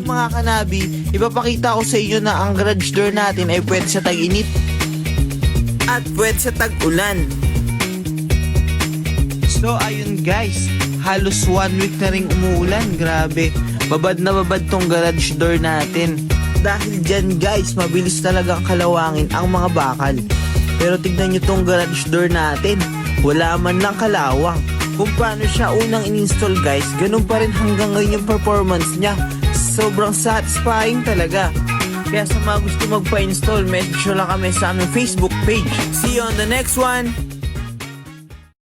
Mga kanabi, ipapakita ko sa inyo na ang garage door natin ay pwede sa tag-init at pwede sa tag-ulan. So ayun guys, halos 1 week na ring umuulan. Grabe, babad na babad tong garage door natin. Dahil dyan guys, mabilis talagang kalawangin ang mga bakal. Pero tignan nyo tong garage door natin, wala man lang kalawang. Kung paano siya unang in-install guys, ganun pa rin hanggang ngayon yung performance niya. Sobrang satisfying talaga. Kaya sa mga gusto magpa-install, message lang kami sa aming Facebook page. See you on the next one!